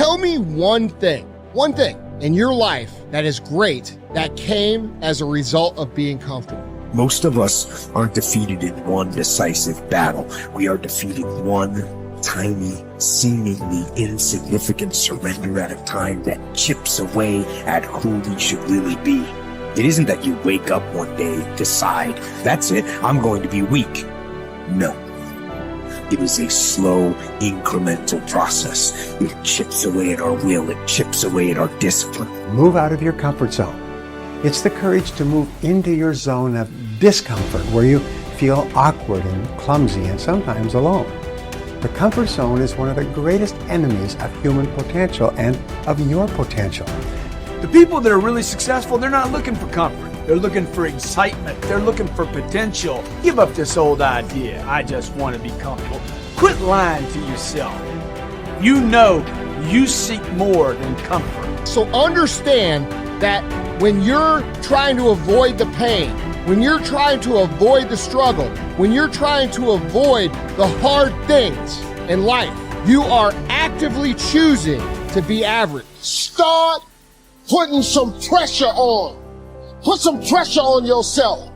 Tell me one thing in your life that is great that came as a result of being comfortable. Most of us aren't defeated in one decisive battle. We are defeated one tiny, seemingly insignificant surrender at a time that chips away at who we should really be. It isn't that you wake up one day, decide, that's it, I'm going to be weak. No. It is a slow, incremental process. It chips away at our will. It chips away at our discipline. Move out of your comfort zone. It's the courage to move into your zone of discomfort where you feel awkward and clumsy and sometimes alone. The comfort zone is one of the greatest enemies of human potential and of your potential. The people that are really successful, they're not looking for comfort. They're looking for excitement. They're looking for potential. Give up this old idea, I just want to be comfortable. Quit lying to yourself. You know you seek more than comfort. So understand that when you're trying to avoid the pain, when you're trying to avoid the struggle, when you're trying to avoid the hard things in life, you are actively choosing to be average. Start putting some pressure on. Put some pressure on yourself.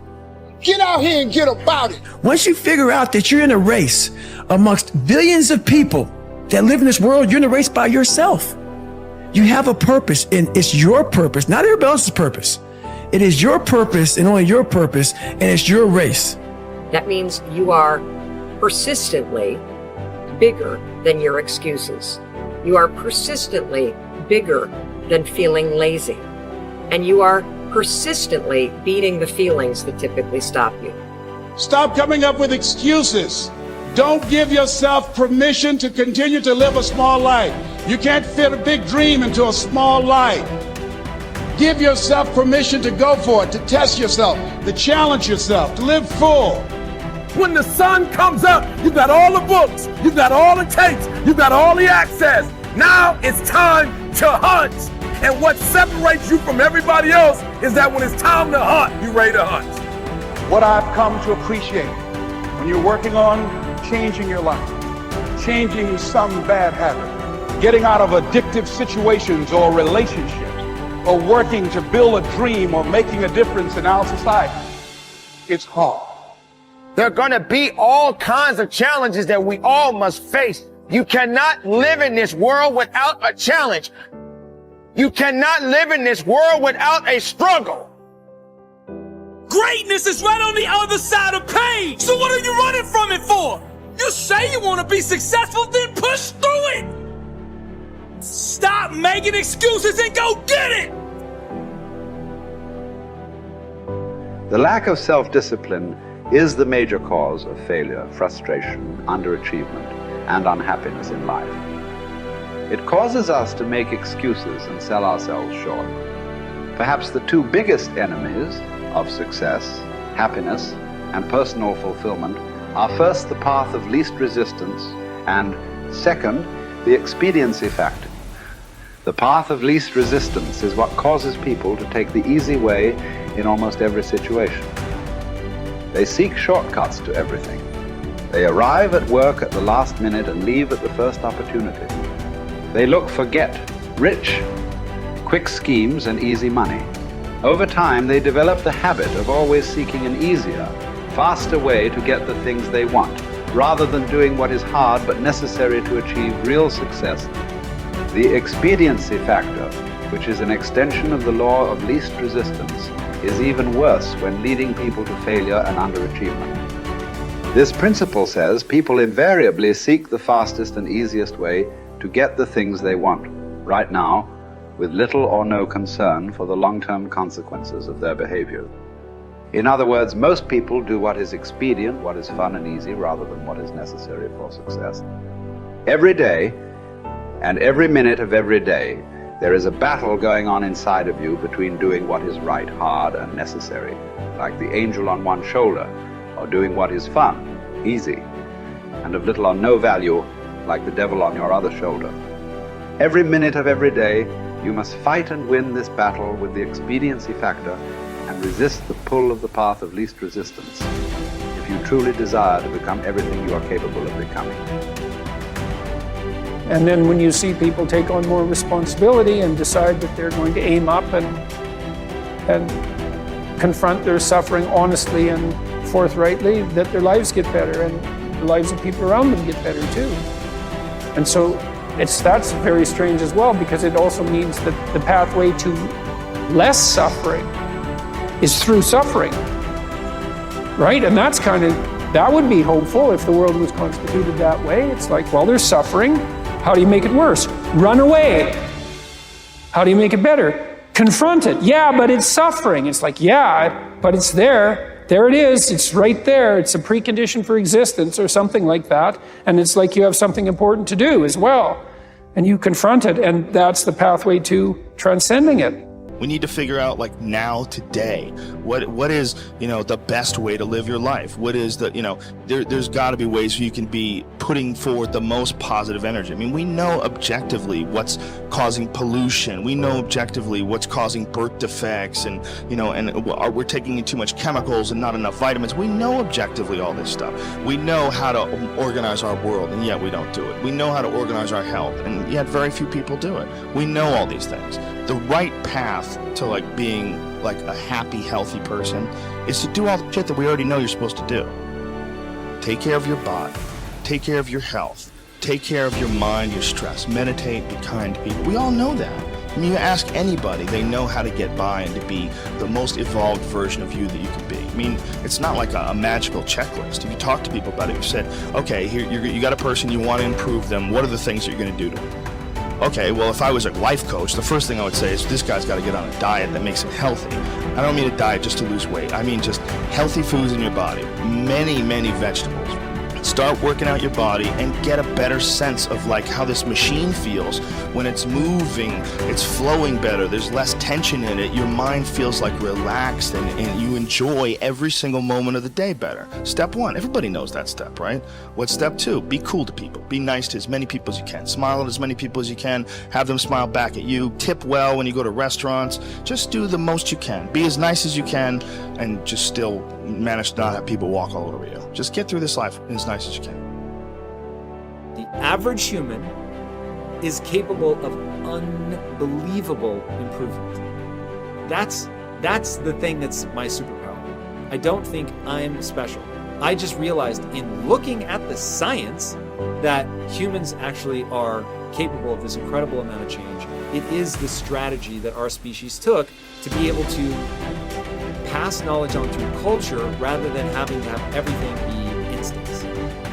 Get out here and get about it. Once you figure out that you're in a race amongst billions of people that live in this world, you're in a race by yourself. You have a purpose, and it's your purpose, not everybody else's purpose. It is your purpose and only your purpose, and it's your race. That means you are persistently bigger than your excuses. You are persistently bigger than feeling lazy. And you are persistently beating the feelings that typically stop you. Stop coming up with excuses. Don't give yourself permission to continue to live a small life. You can't fit a big dream into a small life. Give yourself permission to go for it, to test yourself, to challenge yourself, to live full. When the sun comes up, you've got all the books, you've got all the tapes, you've got all the access. Now it's time to hunt. And what separates you from everybody else is that when it's time to hunt, you're ready to hunt. What I've come to appreciate when you're working on changing your life, changing some bad habit, getting out of addictive situations or relationships, or working to build a dream or making a difference in our society, it's hard. There are going to be all kinds of challenges that we all must face. You cannot live in this world without a challenge. You cannot live in this world without a struggle. Greatness is right on the other side of pain. So what are you running from it for? You say you want to be successful, then push through it. Stop making excuses and go get it. The lack of self-discipline is the major cause of failure, frustration, underachievement, and unhappiness in life. It causes us to make excuses and sell ourselves short. Perhaps the two biggest enemies of success, happiness, and personal fulfillment are first the path of least resistance and second, the expediency factor. The path of least resistance is what causes people to take the easy way in almost every situation. They seek shortcuts to everything. They arrive at work at the last minute and leave at the first opportunity. They look for get rich, quick schemes, and easy money. Over time, they develop the habit of always seeking an easier, faster way to get the things they want, rather than doing what is hard but necessary to achieve real success. The expediency factor, which is an extension of the law of least resistance, is even worse when leading people to failure and underachievement. This principle says people invariably seek the fastest and easiest way to get the things they want, right now, with little or no concern for the long-term consequences of their behavior. In other words, most people do what is expedient, what is fun and easy, rather than what is necessary for success. Every day, and every minute of every day, there is a battle going on inside of you between doing what is right, hard, and necessary, like the angel on one shoulder, or doing what is fun, easy, and of little or no value, like the devil on your other shoulder. Every minute of every day, you must fight and win this battle with the expediency factor and resist the pull of the path of least resistance if you truly desire to become everything you are capable of becoming. And then when you see people take on more responsibility and decide that they're going to aim up and confront their suffering honestly and forthrightly, that their lives get better and the lives of people around them get better too. And so that's very strange as well, because it also means that the pathway to less suffering is through suffering, right? And that would be hopeful if the world was constituted that way. It's like, well, there's suffering. How do you make it worse? Run away. How do you make it better? Confront it. Yeah, but it's suffering. It's like, yeah, but it's there. There it is. It's right there. It's a precondition for existence or something like that. And it's like you have something important to do as well. And you confront it, and that's the pathway to transcending it. We need to figure out, like, now, today, what is, the best way to live your life? What is the, there's got to be ways where you can be putting forward the most positive energy. I mean, we know objectively what's causing pollution. We know objectively what's causing birth defects, and we're taking in too much chemicals and not enough vitamins. We know objectively all this stuff. We know how to organize our world, and yet we don't do it. We know how to organize our health, and yet very few people do it. We know all these things. The right path to being a happy, healthy person is to do all the shit that we already know you're supposed to do. Take care of your body, take care of your health, take care of your mind, your stress, meditate, be kind to people. We all know that. I mean, you ask anybody, they know how to get by and to be the most evolved version of you that you can be. I mean, it's not like a magical checklist. If you talk to people about it, you said, okay, here you got a person, you want to improve them, what are the things that you're going to do to them? Okay, well, if I was a life coach, the first thing I would say is this guy's got to get on a diet that makes him healthy. I don't mean a diet just to lose weight. I mean just healthy foods in your body. Many, many vegetables. Start working out your body and get a better sense of how this machine feels when it's moving, it's flowing better, there's less tension in it, your mind feels relaxed and you enjoy every single moment of the day better. Step 1, everybody knows that step, right? What's step 2? Be cool to people. Be nice to as many people as you can. Smile at as many people as you can. Have them smile back at you. Tip well when you go to restaurants. Just do the most you can. Be as nice as you can and just still manage to not have people walk all over you. Just get through this life as nice as you can. The average human is capable of unbelievable improvement. That's the thing that's my superpower. I don't think I'm special. I just realized in looking at the science that humans actually are capable of this incredible amount of change. It is the strategy that our species took to be able to pass knowledge on through culture rather than having to have everything be instincts.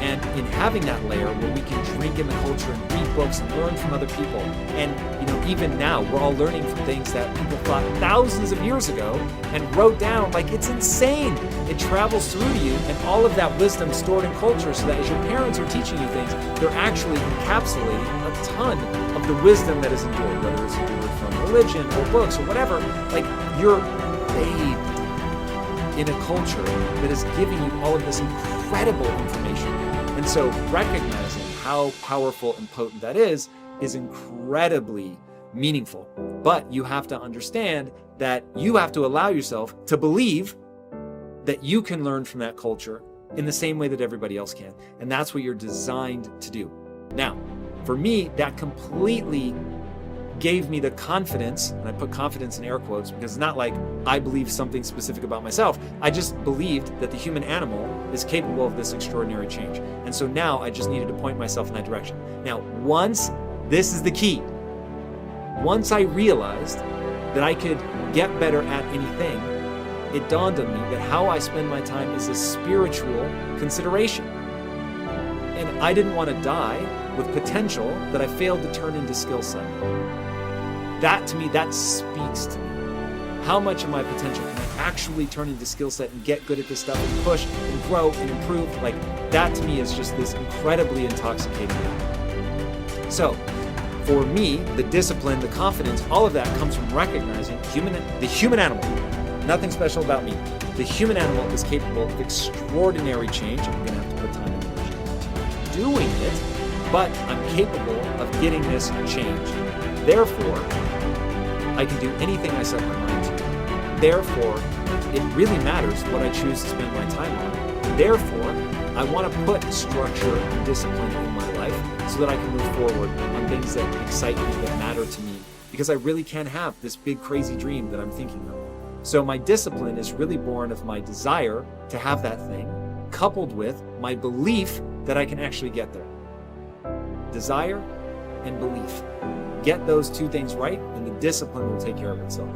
And in having that layer where we can drink in the culture and read books and learn from other people, and even now we're all learning from things that people thought thousands of years ago and wrote down, it's insane. It travels through to you, and all of that wisdom stored in culture, so that as your parents are teaching you things, they're actually encapsulating a ton of the wisdom that is endured, whether it's endured from religion or books or whatever. You're bathed in a culture that is giving you all of this incredible information. And so recognizing how powerful and potent that is incredibly meaningful. But you have to understand that you have to allow yourself to believe that you can learn from that culture in the same way that everybody else can. And that's what you're designed to do. Now, for me, that completely gave me the confidence, and I put confidence in air quotes because it's not like I believe something specific about myself. I just believed that the human animal is capable of this extraordinary change. And so now I just needed to point myself in that direction. Now, this is the key. Once I realized that I could get better at anything, it dawned on me that how I spend my time is a spiritual consideration. And I didn't want to die with potential that I failed to turn into skill set. That to me, that speaks to me. How much of my potential can I actually turn into skill set and get good at this stuff and push and grow and improve? That to me is just this incredibly intoxicating thing. So for me, the discipline, the confidence, all of that comes from recognizing the human animal. Nothing special about me. The human animal is capable of extraordinary change. I'm gonna have to put time and energy into doing it, but I'm capable of getting this change. Therefore, I can do anything I set my mind to. Therefore, it really matters what I choose to spend my time on. Therefore, I want to put structure and discipline in my life so that I can move forward on things that excite me, that matter to me, because I really can have this big crazy dream that I'm thinking of. So my discipline is really born of my desire to have that thing, coupled with my belief that I can actually get there. Desire and belief. Get those two things right, and the discipline will take care of itself.